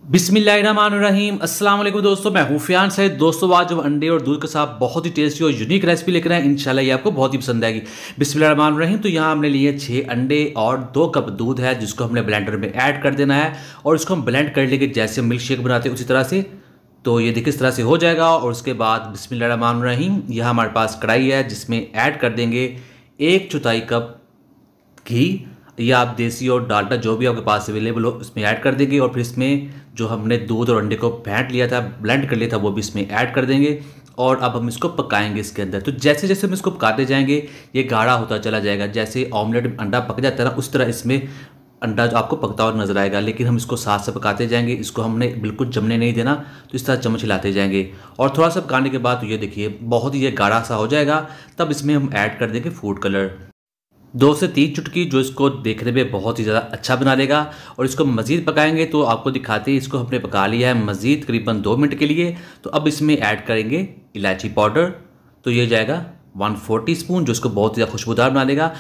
बिस्मिल्लाहिर्रहमानिर्रहीम अस्सलाम वालेकुम दोस्तों, मैं हूं फ़ियान सैद। दोस्तों आज हम अंडे और दूध के साथ बहुत ही टेस्टी और यूनिक रेसिपी लेकर आए। इंशाल्लाह ये आपको बहुत ही पसंद आएगी। बिस्मिल्लाहिर्रहमानिर्रहीम। तो यहाँ हमने लिए 6 अंडे और 2 कप दूध है, जिसको हमने ब्लेंडर में ऐड कर देना है और इसको हम ब्लेंड कर लेंगे जैसे मिल्क शेक बनाते हैं उसी तरह से। तो ये देखिए इस तरह से हो जाएगा। और उसके बाद बिस्मिल्लाहिर्रहमानिर्रहीम, यहाँ हमारे पास कढ़ाई है जिसमें ऐड कर देंगे 1/4 कप घी, या आप देसी और डालडा जो भी आपके पास अवेलेबल हो उसमें ऐड कर देंगे। और फिर इसमें जो हमने दूध और अंडे को फेंट लिया था, ब्लेंड कर लिया था, वो भी इसमें ऐड कर देंगे। और अब हम इसको पकाएंगे इसके अंदर। तो जैसे जैसे हम इसको पकाते जाएंगे ये गाढ़ा होता चला जाएगा। जैसे ऑमलेट में अंडा पक जाता है ना, उस तरह इसमें अंडा जो आपको पकता हुआ नजर आएगा। लेकिन हम इसको साथ से पकाते जाएंगे, इसको हमने बिल्कुल जमने नहीं देना। तो इस तरह चम्मच हिलाते जाएंगे और थोड़ा सा पकाने के बाद तो ये देखिए बहुत ही ये गाढ़ा सा हो जाएगा। तब इसमें हम ऐड कर देंगे फूड कलर 2 से 3 चुटकी, जो इसको देखने में बहुत ही ज़्यादा अच्छा बना देगा। और इसको मज़ीद पकाएंगे तो आपको दिखाते हैं, इसको हमने पका लिया है मज़ीद करीबन 2 मिनट के लिए। तो अब इसमें ऐड करेंगे इलायची पाउडर। तो ये जाएगा 1/4 टीस्पून, जो इसको बहुत ही ज़्यादा खुशबूदार बना देगा।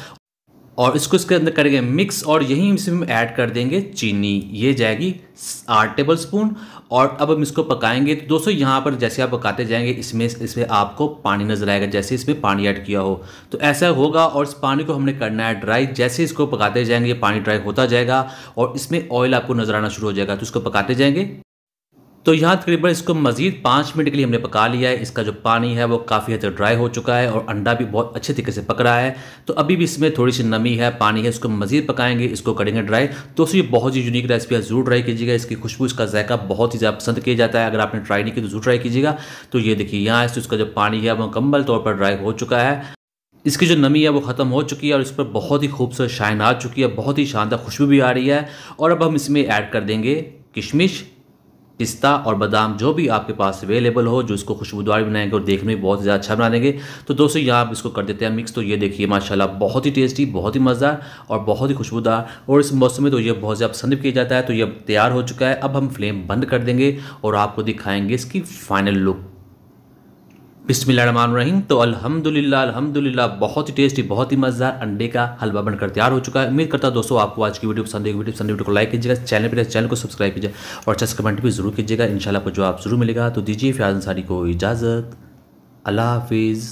और इसको इसके अंदर करेंगे मिक्स और यहीं इसमें ऐड कर देंगे चीनी, ये जाएगी 8 टेबल स्पून। और अब हम इसको पकाएंगे। तो दोस्तों यहाँ पर जैसे आप पकाते जाएंगे इसमें आपको पानी नजर आएगा, जैसे इसमें पानी ऐड किया हो तो ऐसा होगा। और इस पानी को हमने करना है ड्राई। जैसे इसको पकाते जाएंगे पानी ड्राई होता जाएगा और इसमें ऑयल आपको नजर आना शुरू हो जाएगा। तो इसको पकाते जाएंगे। तो यहाँ तकरीबन इसको मज़ीद 5 मिनट के लिए हमने पका लिया है। इसका जो पानी है वो काफ़ी हद तक ड्राई हो चुका है और अंडा भी बहुत अच्छे तरीके से पक रहा है। तो अभी भी इसमें थोड़ी सी नमी है, पानी है, इसको मज़ीद पकाएंगे, इसको करेंगे ड्राई। तो ये बहुत ही यूनिक रेसिपी है, ज़रूर ट्राई कीजिएगा। इसकी खुशबू, इसका जायका बहुत ही ज़्यादा पसंद किया जाता है। अगर आपने ट्राई नहीं की तो ज़रूर ट्राई कीजिएगा। तो ये देखिए यहाँ इसका जो पानी है वो मुकम्मल तौर पर ड्राई हो चुका है। इसकी जो नमी है वो ख़त्म हो चुकी है और इस पर बहुत ही खूबसूरत शाइन आ चुकी है, बहुत ही शानदार खुशबू भी आ रही है। और अब हम इसमें ऐड कर देंगे किशमिश, पिस्ता और बादाम, जो भी आपके पास अवेलेबल हो, जो इसको खुशबूदार बनाएंगे और देखने में बहुत ज़्यादा अच्छा बना देंगे। तो दोस्तों यहाँ आप इसको कर देते हैं मिक्स। तो ये देखिए माशाल्लाह बहुत ही टेस्टी, बहुत ही मज़ेदार और बहुत ही खुशबूदार। और इस मौसम में तो ये बहुत ज़्यादा पसंद किया जाता है। तो ये तैयार हो चुका है। अब हम फ्लेम बंद कर देंगे और आपको दिखाएंगे इसकी फाइनल लुक। बिस्मिल्लाहिर्रहमानिर्रहीम। तो अल्हम्दुलिल्लाह अल्हम्दुलिल्लाह, बहुत ही टेस्टी, बहुत ही मज़ेदार अंडे का हलवा बनकर तैयार हो चुका है। उम्मीद करता हूं दोस्तों आपको आज की वीडियो पसंद आएगी। वीडियो को लाइक कीजिएगा, चैनल को सब्सक्राइब कीजिए और अच्छा से कमेंट भी जरूर कीजिएगा। इंशाल्लाह आपको जवाब जरूर मिलेगा। तो दीजिए फ़ियाज़ अंसारी को इजाज़त। अल्लाह हाफिज़।